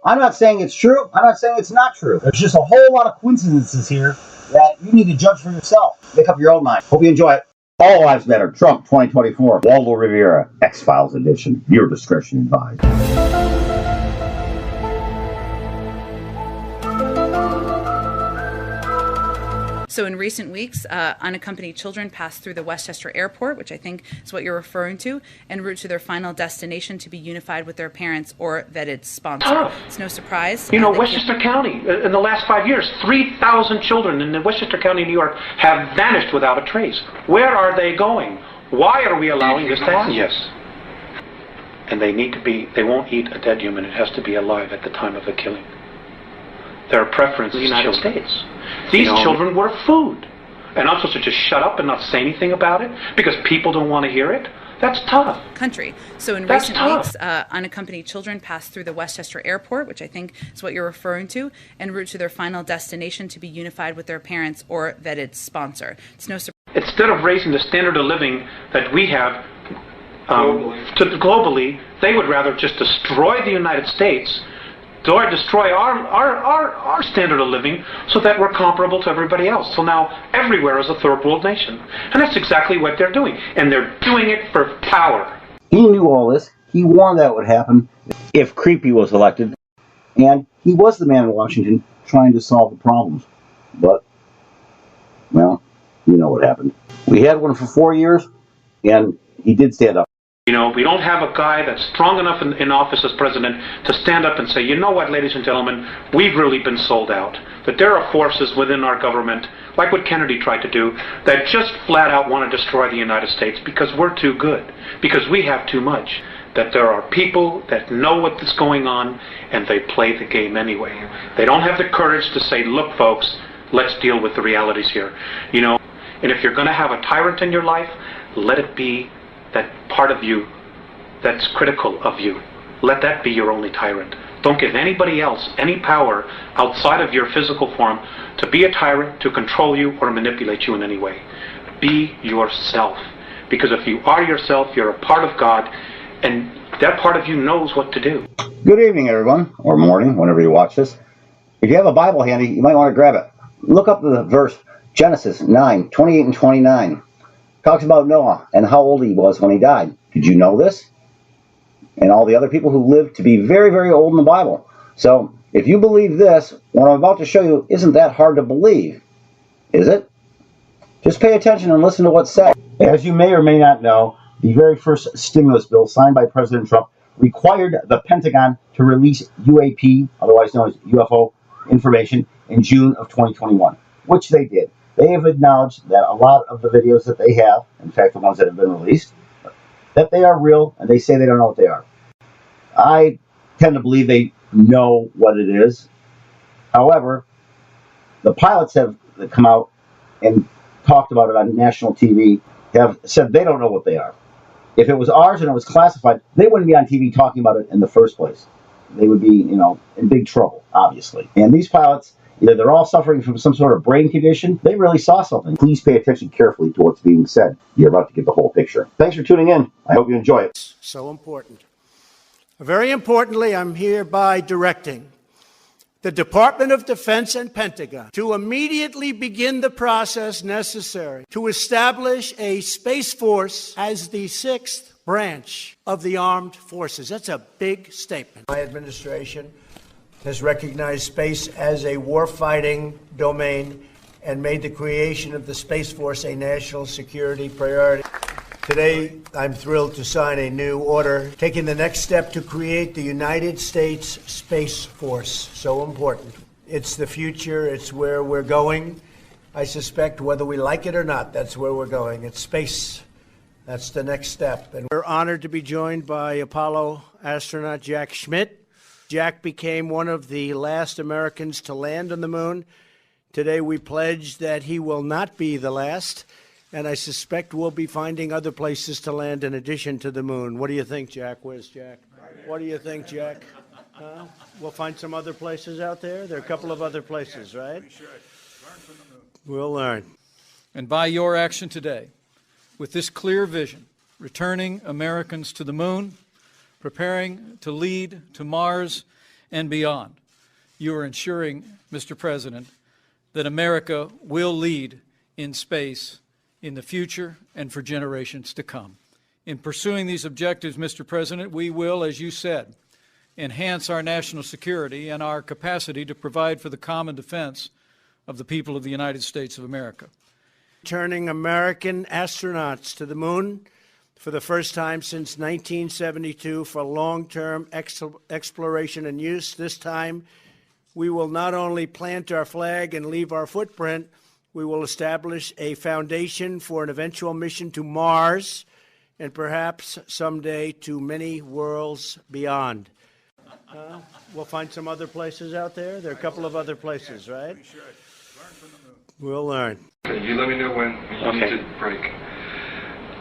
I'm not saying it's true. I'm not saying it's not true. There's just a whole lot of coincidences here that you need to judge for yourself. Make up your own mind. Hope you enjoy it. All Lives Matter, Trump 2024, Waldo Rivera, X-Files edition. Viewer discretion advised. So in recent weeks, unaccompanied children passed through the Westchester Airport, which I think is what you're referring to, en route to their final destination to be unified with their parents or vetted sponsor. It's no surprise. You know, Westchester County, in the last 5 years, 3,000 children in Westchester County, New York, have vanished without a trace. Where are they going? Why are we allowing this to happen? Yes. And they won't eat a dead human. It has to be alive at the time of the killing. Their preference is the United States. These children were food. And I'm supposed to just shut up and not say anything about it because people don't want to hear it? That's tough. Country. So in recent weeks, unaccompanied children passed through the Westchester Airport, which I think is what you're referring to, en route to their final destination to be unified with their parents or vetted sponsor. It's no surprise. Instead of raising the standard of living that we have globally, they would rather just destroy the United States, destroy our standard of living so that we're comparable to everybody else. So now everywhere is a third world nation. And that's exactly what they're doing. And they're doing it for power. He knew all this. He warned that would happen if Creepy was elected. And he was the man in Washington trying to solve the problems. But, well, you know what happened. We had one for 4 years, and he did stand up. You know, we don't have a guy that's strong enough in office as president to stand up and say, you know what, ladies and gentlemen, we've really been sold out. That there are forces within our government, like what Kennedy tried to do, that just flat out want to destroy the United States because we're too good, because we have too much. That there are people that know what is going on, and they play the game anyway. They don't have the courage to say, look, folks, let's deal with the realities here. You know, and if you're going to have a tyrant in your life, let it be that part of you that's critical of you. Let that be your only tyrant. Don't give anybody else any power outside of your physical form to be a tyrant, to control you, or manipulate you in any way. Be yourself. Because if you are yourself, you're a part of God, and that part of you knows what to do. Good evening, everyone, or morning, whenever you watch this. If you have a Bible handy, you might want to grab it. Look up the verse, Genesis 9:28 and 29. Talks about Noah and how old he was when he died. Did you know this? And all the other people who lived to be very, very old in the Bible. So, if you believe this, what I'm about to show you isn't that hard to believe, is it? Just pay attention and listen to what's said. As you may or may not know, the very first stimulus bill signed by President Trump required the Pentagon to release UAP, otherwise known as UFO, information in June of 2021, which they did. They have acknowledged that a lot of the videos that they have, in fact the ones that have been released, that they are real, and they say they don't know what they are. I tend to believe they know what it is. However, the pilots have come out and talked about it on national TV, have said they don't know what they are. If it was ours and it was classified, they wouldn't be on TV talking about it in the first place. They would be, in big trouble, obviously. And these pilots, either they're all suffering from some sort of brain condition, they really saw something. Please pay attention carefully to what's being said. You're about to get the whole picture. Thanks for tuning in. I hope you enjoy it. So important. Very importantly, I'm hereby directing the Department of Defense and Pentagon to immediately begin the process necessary to establish a Space Force as the sixth branch of the armed forces. That's a big statement. My administration has recognized space as a warfighting domain and made the creation of the Space Force a national security priority. Today, I'm thrilled to sign a new order, taking the next step to create the United States Space Force. So important. It's the future. It's where we're going. I suspect whether we like it or not, that's where we're going. It's space. That's the next step. And we're honored to be joined by Apollo astronaut Jack Schmitt. Jack became one of the last Americans to land on the moon. Today we pledge that he will not be the last, and I suspect we'll be finding other places to land in addition to the moon. What do you think, Jack? Where's Jack? What do you think, Jack? We'll find some other places out there? There are a couple of other places, right? We should. Learn from the moon. We'll learn. And by your action today, with this clear vision, returning Americans to the moon, preparing to lead to Mars, and beyond, you are ensuring, Mr. President, that America will lead in space in the future and for generations to come. In pursuing these objectives, Mr. President, we will, as you said, enhance our national security and our capacity to provide for the common defense of the people of the United States of America. Turning American astronauts to the moon for the first time since 1972 for long-term exploration and use. This time, we will not only plant our flag and leave our footprint, we will establish a foundation for an eventual mission to Mars and perhaps someday to many worlds beyond. We'll find some other places out there. There are a couple of other places, right? We'll learn. Okay, you let me know when you need to break.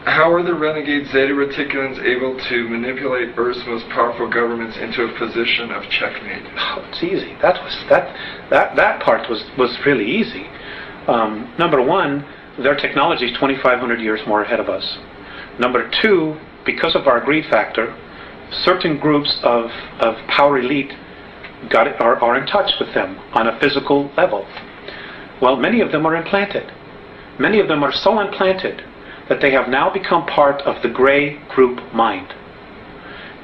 How are the renegade Zeta Reticulans able to manipulate Earth's most powerful governments into a position of checkmate? Oh, it's easy. That part was really easy. Number one, their technology is 2,500 years more ahead of us. Number two, because of our greed factor, certain groups of power elite are in touch with them on a physical level. Well, many of them are implanted. Many of them are so implanted that they have now become part of the gray group mind.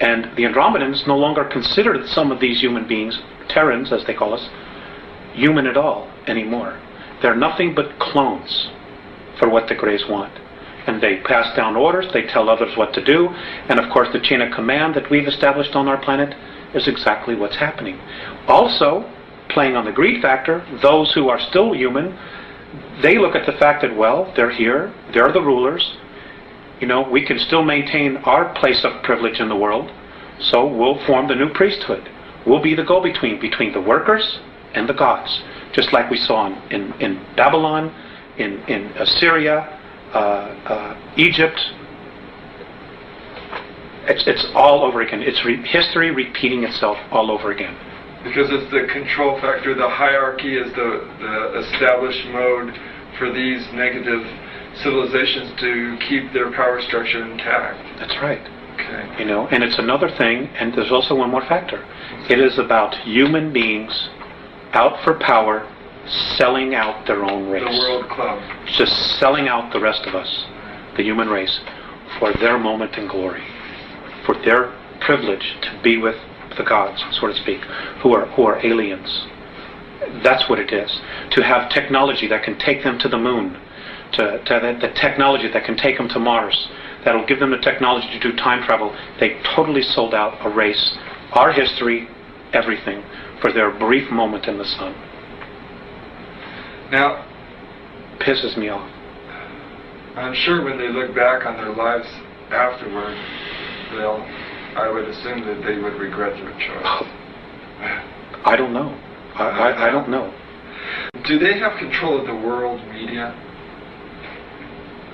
And the Andromedans no longer consider some of these human beings, Terrans as they call us, human at all anymore. They're nothing but clones for what the Greys want. And they pass down orders, they tell others what to do, and of course the chain of command that we've established on our planet is exactly what's happening. Also, playing on the greed factor, those who are still human, they look at the fact that, well, they're here, they're the rulers, you know, we can still maintain our place of privilege in the world, so we'll form the new priesthood. We'll be the go-between, between the workers and the gods, just like we saw in Babylon, in Assyria, Egypt. It's all over again. It's history repeating itself all over again. Because it's the control factor, the hierarchy is the established mode for these negative civilizations to keep their power structure intact. That's right. Okay. You know, and it's another thing, and there's also one more factor. It is about human beings out for power, selling out their own race. The World Club. Just selling out the rest of us, the human race, for their moment in glory, for their privilege to be with the gods, so to speak, who are aliens. That's what it is. To have technology that can take them to the moon, to the technology that can take them to Mars, that'll give them the technology to do time travel. They totally sold out a race, our history, everything, for their brief moment in the sun. Now, Pisses me off. I'm sure when they look back on their lives afterward, I would assume that they would regret their choice. I don't know. I don't know. Do they have control of the world media?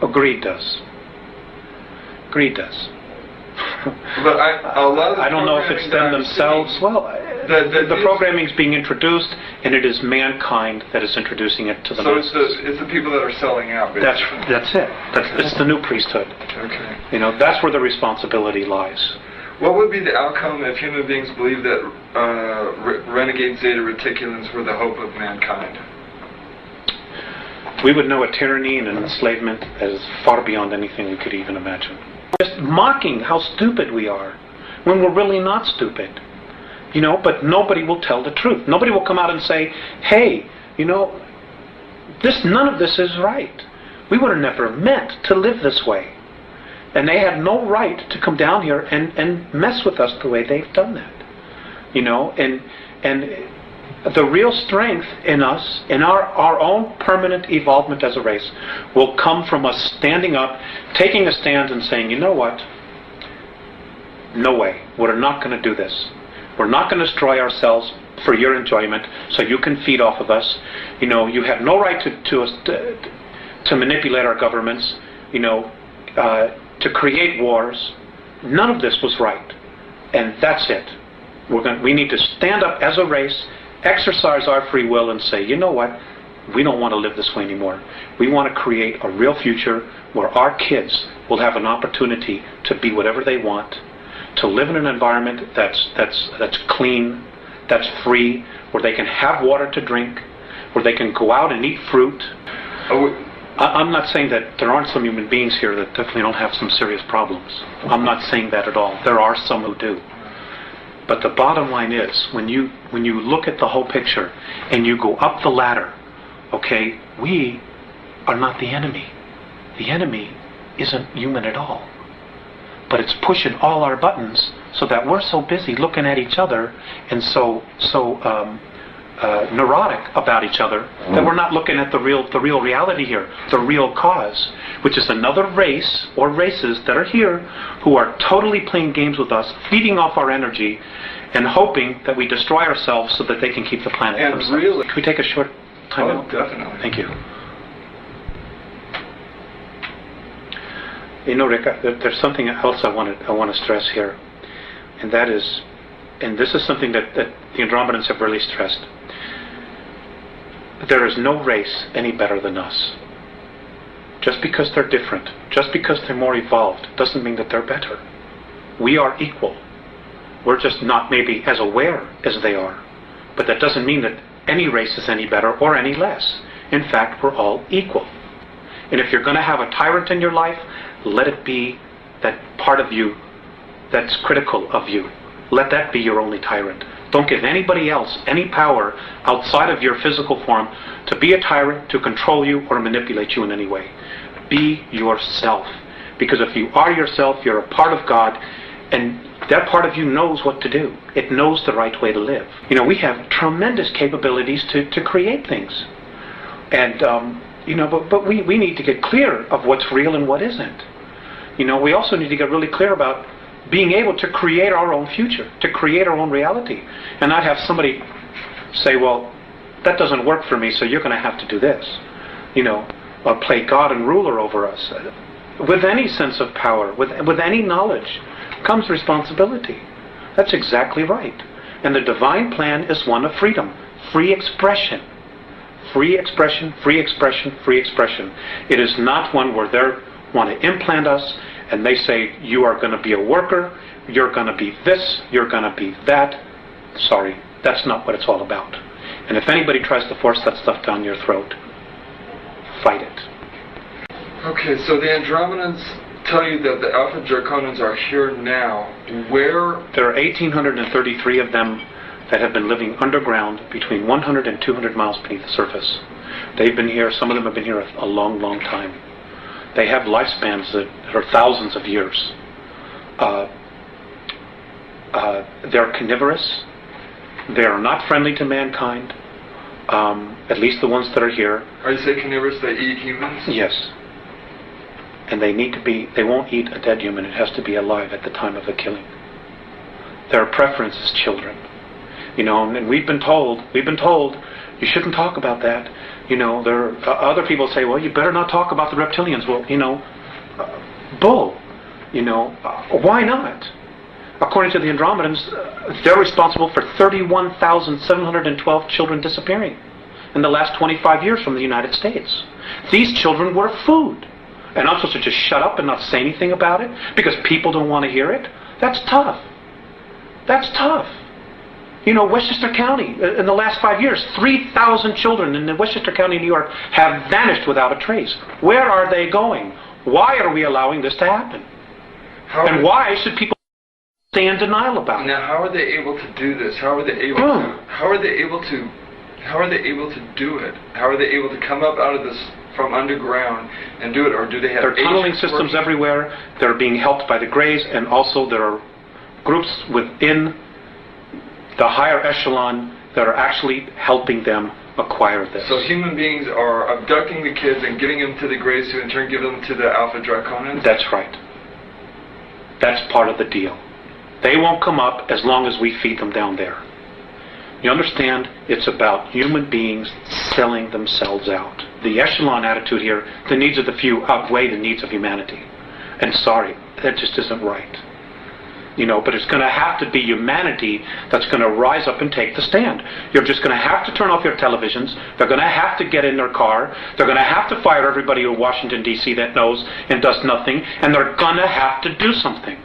Oh, greed does. Greed does. But a lot of the I don't know if it's them themselves. Well, the programming is being introduced, and it is mankind that is introducing it to the masses. So it's the people that are selling out, basically. That's it. It's the new priesthood. Okay. You know, that's where the responsibility lies. What would be the outcome if human beings believed that renegade Zeta Reticulans were the hope of mankind? We would know a tyranny and an enslavement that is far beyond anything we could even imagine. Just mocking how stupid we are, when we're really not stupid. You know, but nobody will tell the truth. Nobody will come out and say, hey, you know, none of this is right. We would have never meant to live this way. And they had no right to come down here and mess with us the way they've done that. You know, and the real strength in us, in our own permanent evolvement as a race, will come from us standing up, taking a stand and saying, you know what? No way. We're not going to do this. We're not going to destroy ourselves for your enjoyment so you can feed off of us. You know, you have no right to manipulate our governments, you know, to create wars. None of this was right. And that's it. We need to stand up as a race, exercise our free will and say, you know what? We don't want to live this way anymore. We want to create a real future where our kids will have an opportunity to be whatever they want, to live in an environment that's clean, that's free, where they can have water to drink, where they can go out and eat fruit. I'm not saying that there aren't some human beings here that definitely don't have some serious problems. I'm not saying that at all. There are some who do. But the bottom line is, when you look at the whole picture and you go up the ladder, okay, we are not the enemy. The enemy isn't human at all. But it's pushing all our buttons so that we're so busy looking at each other and so neurotic about each other that we're not looking at the real reality here, the real cause, which is another race or races that are here who are totally playing games with us, feeding off our energy and hoping that we destroy ourselves so that they can keep the planet And themselves. really- Can we take a short time out? Definitely. Thank you. You know, Rick, there's something else I want to stress here, and that is, and this is something that the Andromedans have really stressed. There is no race any better than us. Just because they're different, just because they're more evolved, doesn't mean that they're better. We are equal. We're just not maybe as aware as they are. But that doesn't mean that any race is any better or any less. In fact, we're all equal. And if you're going to have a tyrant in your life, let it be that part of you that's critical of you. Let that be your only tyrant. Don't give anybody else any power outside of your physical form to be a tyrant, to control you, or manipulate you in any way. Be yourself. Because if you are yourself, you're a part of God, and that part of you knows what to do. It knows the right way to live. You know, we have tremendous capabilities to create things. And, you know, but we need to get clear of what's real and what isn't. You know, we also need to get really clear about being able to create our own future, to create our own reality, and not have somebody say, well, that doesn't work for me, so you're going to have to do this. You know, or play God and ruler over us. With any sense of power, with any knowledge, comes responsibility. That's exactly right. And the divine plan is one of freedom, free expression. Free expression, free expression, free expression. It is not one where they want to implant us and they say, you are going to be a worker, you're going to be this, you're going to be that. Sorry, that's not what it's all about. And if anybody tries to force that stuff down your throat, fight it. Okay, so the Andromedans tell you that the Alpha Draconans are here now. Where? There are 1,833 of them that have been living underground between 100 and 200 miles beneath the surface. They've been here, some of them have been here a long, long time. They have lifespans that are thousands of years. They're carnivorous. They are not friendly to mankind, at least the ones that are here. Are you saying carnivorous, they eat humans? Yes. And they need to be, they won't eat a dead human. It has to be alive at the time of the killing. Their preference is children. You know, and we've been told, you shouldn't talk about that. You know, there other people say, well, you better not talk about the reptilians. Well, you know, bull. You know, why not? According to the Andromedans, they're responsible for 31,712 children disappearing in the last 25 years from the United States. These children were food. And I'm supposed to just shut up and not say anything about it because people don't want to hear it? That's tough. That's tough. You know, Westchester County, in the last 5 years, 3,000 children in the Westchester County, New York, have vanished without a trace. Where are they going? Why are we allowing this to happen? And why should people stay in denial about it? Now, how are they able to do this? How are they able to? How are they able to? How are they able to do it? How are they able to come up out of this from underground and do it, or do they have? There are tunneling systems everywhere. They're being helped by the Greys, and also there are groups within the higher echelon that are actually helping them acquire this. So human beings are abducting the kids and getting them to the Greys, who in turn give them to the Alpha Draconans? That's right. That's part of the deal. They won't come up as long as we feed them down there. You understand? It's about human beings selling themselves out. The echelon attitude here, the needs of the few outweigh the needs of humanity. And sorry, that just isn't right. You know, but it's going to have to be humanity that's going to rise up and take the stand. You're just going to have to turn off your televisions. They're going to have to get in their car. They're going to have to fire everybody in Washington, D.C. that knows and does nothing. And they're going to have to do something.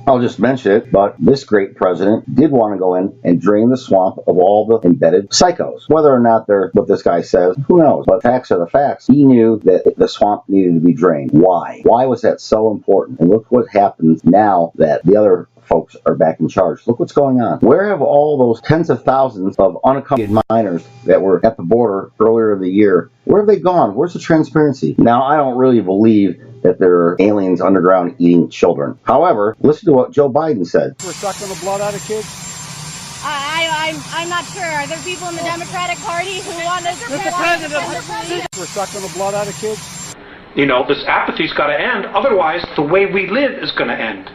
I'll just mention it, but this great president did want to go in and drain the swamp of all the embedded psychos. Whether or not they're what this guy says, who knows? But facts are the facts. He knew that the swamp needed to be drained. Why? Why was that so important? And look what happens now that the other folks are back in charge. Look what's going on. Where have all those tens of thousands of unaccompanied minors that were at the border earlier in the year, where have they gone? Where's the transparency? Now, I don't really believe that there are aliens underground eating children. However, listen to what Joe Biden said. We're sucking the blood out of kids? I'm not sure. Are there people in the Democratic Party who want us to Mr. President, we're sucking the blood out of kids? You know, this apathy's got to end. Otherwise, the way we live is going to end.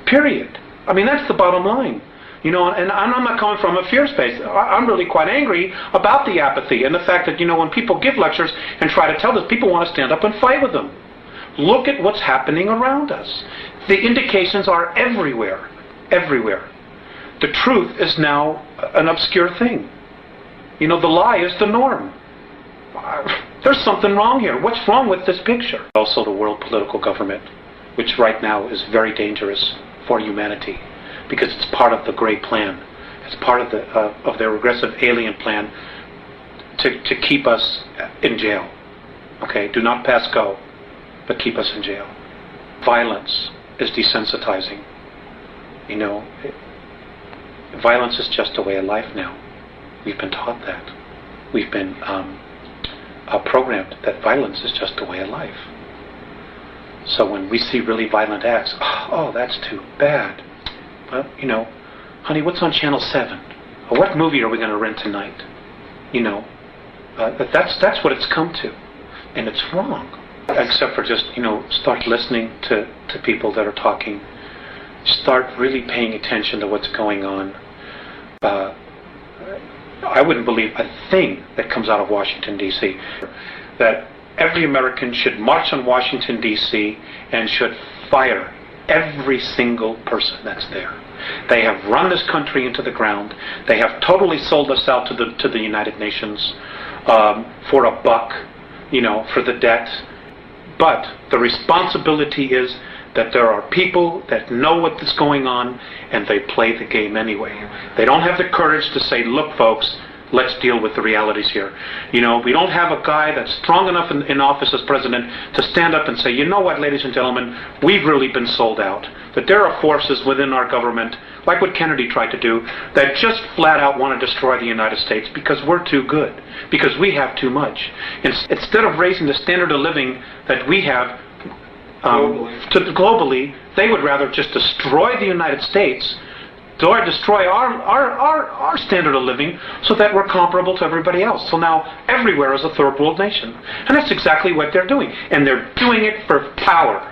Period. I mean, that's the bottom line. You know, and I'm not coming from a fear space. I'm really quite angry about the apathy and the fact that, you know, when people give lectures and try to tell this, people want to stand up and fight with them. Look at what's happening around us. The indications are everywhere. Everywhere. The truth is now an obscure thing. You know, the lie is the norm. There's something wrong here. What's wrong with this picture? Also the world political government, which right now is very dangerous for humanity because it's part of the great plan. It's part of their regressive alien plan to keep us in jail. Okay, do not pass go, but keep us in jail. Violence is desensitizing. You know, violence is just a way of life now. We've been taught that. We've been programmed that violence is just a way of life. So when we see really violent acts, oh, that's too bad. Well, you know, honey, what's on Channel 7? Or what movie are we going to rent tonight? You know, that's what it's come to. And it's wrong. Except for just, you know, start listening to people that are talking. Start really paying attention to what's going on. I wouldn't believe a thing that comes out of Washington, D.C. That every American should march on Washington, D.C. and should fire every single person that's there. They have run this country into the ground. They have totally sold us out to the United Nations for a buck, you know, for the debt. But the responsibility is that there are people that know what is going on and they play the game anyway. They don't have the courage to say, look, folks, let's deal with the realities here. You know, we don't have a guy that's strong enough in office as president to stand up and say, you know what, ladies and gentlemen, we've really been sold out. That there are forces within our government, like what Kennedy tried to do, that just flat out want to destroy the United States because we're too good, because we have too much. Instead of raising the standard of living that we have globally, they would rather just destroy the United States, destroy our standard of living so that we're comparable to everybody else. So now everywhere is a third world nation. And that's exactly what they're doing. And they're doing it for power.